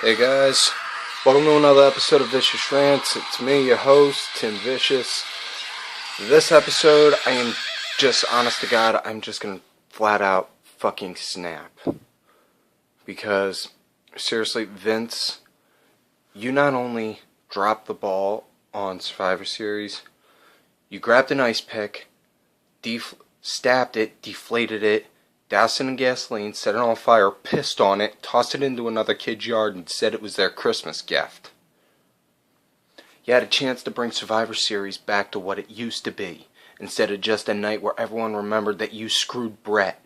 Hey guys, welcome to another episode of Vicious Rants. It's me, your host, Tim Vicious. This episode, I am just, honest to God, I'm just gonna flat out fucking snap. Because, seriously, Vince, you not only dropped the ball on Survivor Series, you grabbed an ice pick, stabbed it, deflated it, doused it in gasoline, set it on fire, pissed on it, tossed it into another kid's yard, and said it was their Christmas gift. You had a chance to bring Survivor Series back to what it used to be, instead of just a night where everyone remembered that you screwed Brett.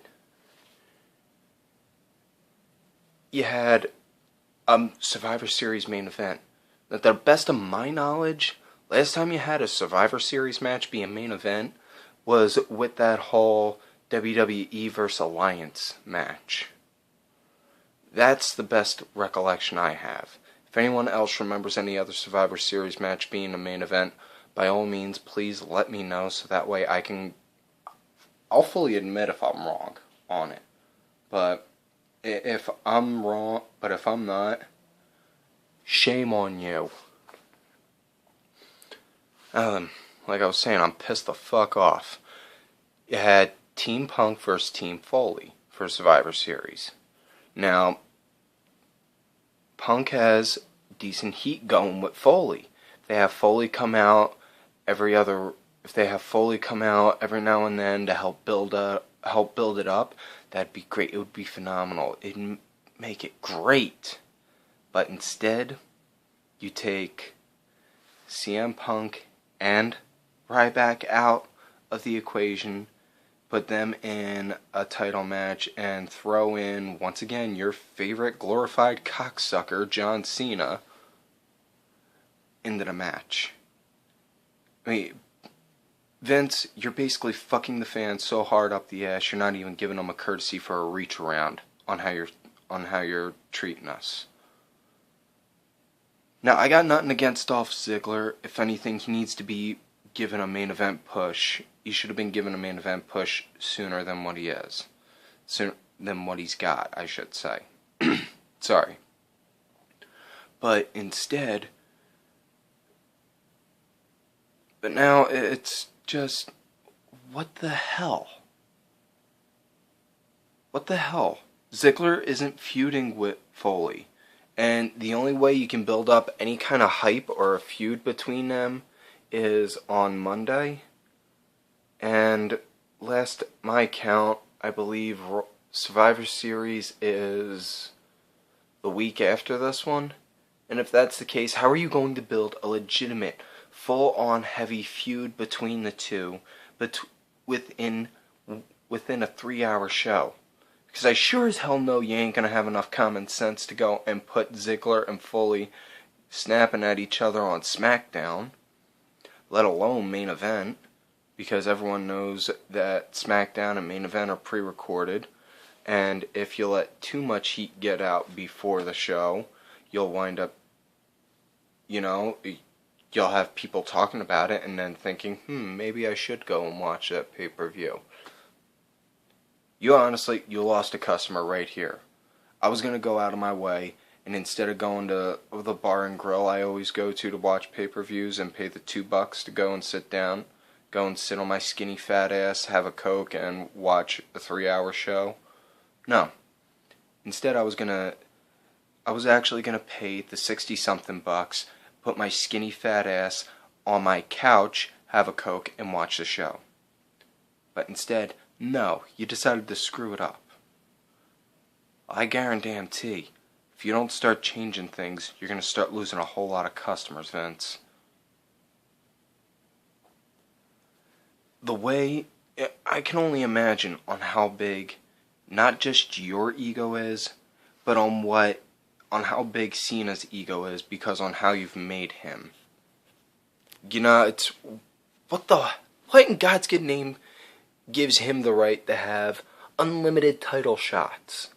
You had a Survivor Series main event. At the best of my knowledge, last time you had a Survivor Series match be a main event was with that whole WWE vs. Alliance match. That's the best recollection I have. If anyone else remembers any other Survivor Series match being a main event, by all means, please let me know so that way I'll fully admit if I'm wrong on it. But if I'm not, shame on you. Like I was saying, I'm pissed the fuck off. You had Team Punk versus Team Foley for Survivor Series. Now, Punk has decent heat going with Foley. If they have Foley come out every now and then to help build it up, that'd be great. It would be phenomenal. It'd make it great. But instead, you take CM Punk and Ryback out of the equation, put them in a title match, and throw in, once again, your favorite glorified cocksucker, John Cena, into the match. I mean, Vince, you're basically fucking the fans so hard up the ass, you're not even giving them a courtesy for a reach around on how you're treating us. Now, I got nothing against Dolph Ziggler. If anything, he needs to be given a main event push. He should have been given a main event push sooner than what he is. Sooner than what he's got, I should say. Sorry. But instead, but now it's just, what the hell? What the hell? Ziggler isn't feuding with Foley. And the only way you can build up any kind of hype or a feud between them is on Monday. And last my count, I believe Survivor Series is the week after this one. And if that's the case, how are you going to build a legitimate, full-on heavy feud between the two within a 3-hour show? Because I sure as hell know you ain't going to have enough common sense to go and put Ziggler and Foley snapping at each other on SmackDown, let alone main event, because everyone knows that SmackDown and main event are pre-recorded, and if you let too much heat get out before the show, you'll wind up, you'll have people talking about it and then thinking, maybe I should go and watch that pay-per-view. You lost a customer right here. I was going to go out of my way, and instead of going to the bar and grill I always go to watch pay-per-views and pay the $2 to go and sit down, go and sit on my skinny fat ass, have a Coke, and watch a 3-hour show. No. Instead, I was actually going to pay the 60-something bucks, put my skinny fat ass on my couch, have a Coke, and watch the show. But instead, no, you decided to screw it up. I guarantee, if you don't start changing things, you're going to start losing a whole lot of customers, Vince. The way, I can only imagine on how big, not just your ego is, but on how big Cena's ego is, because on how you've made him. It's, what in God's good name gives him the right to have unlimited title shots?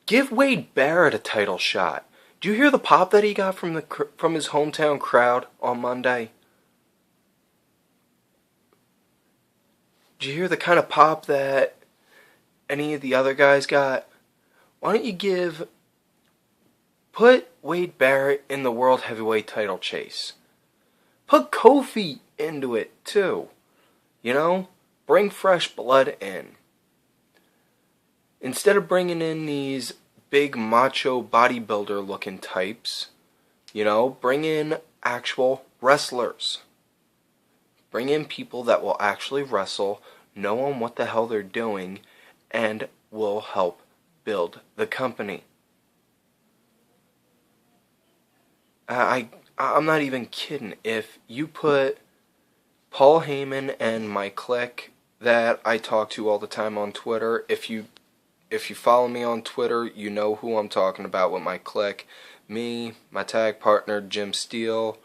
Give Wade Barrett a title shot. Do you hear the pop that he got from his hometown crowd on Monday? Do you hear the kind of pop that any of the other guys got? Why don't you give Put Wade Barrett in the World Heavyweight title chase. Put Kofi into it, too. You know? Bring fresh blood in. Instead of bringing in these big macho bodybuilder looking types, you know, bring in actual wrestlers. Bring in people that will actually wrestle, know on what the hell they're doing, and will help build the company. I'm not even kidding. If you put Paul Heyman and my clique that I talk to all the time on Twitter, if you follow me on Twitter, you know who I'm talking about with my clique. Me, my tag partner, Jim Steele.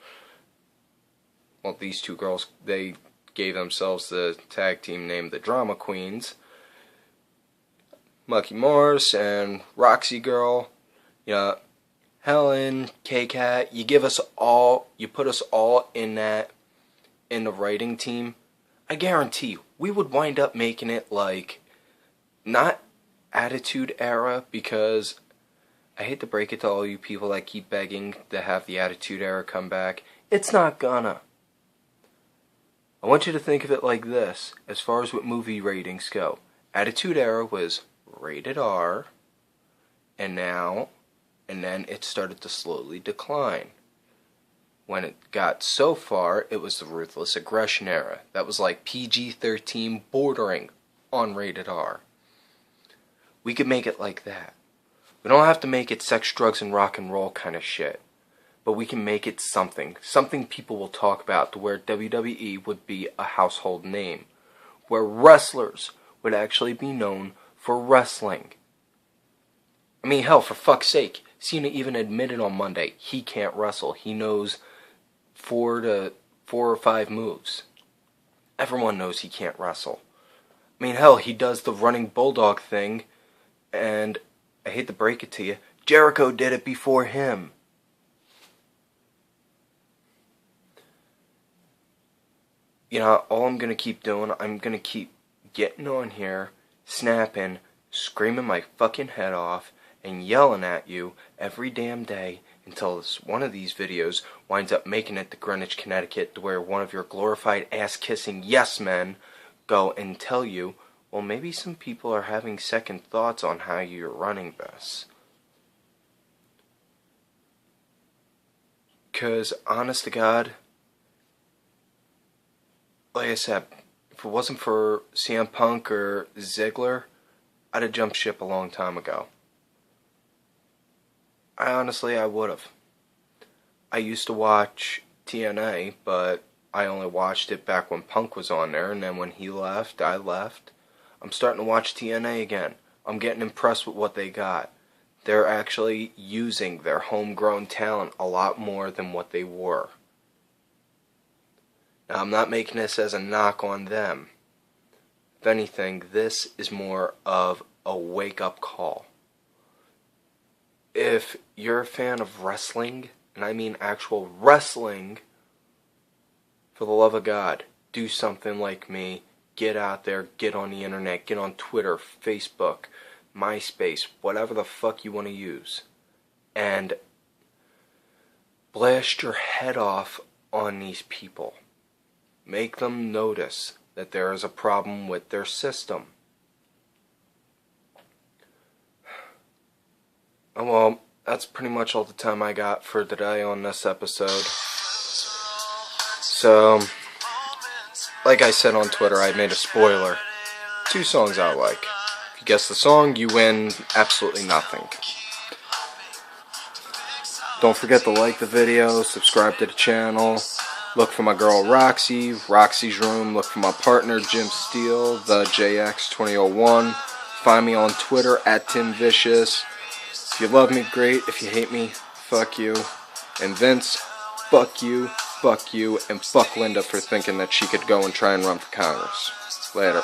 Well, these two girls, they gave themselves the tag team name the Drama Queens. Mucky Morris and Roxy Girl. Yeah, Helen, K-Cat. You give us all, you put us all in the writing team. I guarantee we would wind up making it like, not Attitude Era, because I hate to break it to all you people that keep begging to have the Attitude Era come back. It's not gonna. I want you to think of it like this, as far as what movie ratings go. Attitude Era was rated R, and then it started to slowly decline. When it got so far, it was the Ruthless Aggression Era. That was like PG-13 bordering on rated R. We could make it like that. We don't have to make it sex, drugs, and rock and roll kind of shit. But we can make it something. Something people will talk about, to where WWE would be a household name. Where wrestlers would actually be known for wrestling. I mean, hell, for fuck's sake, Cena even admitted on Monday he can't wrestle. He knows 4 or 5 moves. Everyone knows he can't wrestle. I mean, hell, he does the running bulldog thing, and I hate to break it to you, Jericho did it before him. You know, all I'm going to keep doing, I'm going to keep getting on here, snapping, screaming my fucking head off, and yelling at you every damn day until one of these videos winds up making it to Greenwich, Connecticut, to where one of your glorified ass-kissing yes men go and tell you, well, maybe some people are having second thoughts on how you're running this. Because, honest to God, like I said, if it wasn't for CM Punk or Ziggler, I'd have jumped ship a long time ago. I would have. I used to watch TNA, but I only watched it back when Punk was on there, and then when he left, I left. I'm starting to watch TNA again. I'm getting impressed with what they got. They're actually using their homegrown talent a lot more than what they were. Now, I'm not making this as a knock on them. If anything, this is more of a wake-up call. If you're a fan of wrestling, and I mean actual wrestling, for the love of God, do something like me. Get out there, get on the internet, get on Twitter, Facebook, MySpace, whatever the fuck you want to use, and blast your head off on these people. Make them notice that there is a problem with their system. Well, that's pretty much all the time I got for today on this episode. So, like I said on Twitter, I made a spoiler. 2 songs I like. If you guess the song, you win absolutely nothing. Don't forget to like the video, subscribe to the channel. Look for my girl Roxy, Roxy's Room. Look for my partner Jim Steele, the JX2001. Find me on Twitter at Tim Vicious. If you love me, great. If you hate me, fuck you. And Vince, fuck you, and fuck Linda for thinking that she could go and try and run for Congress. Later.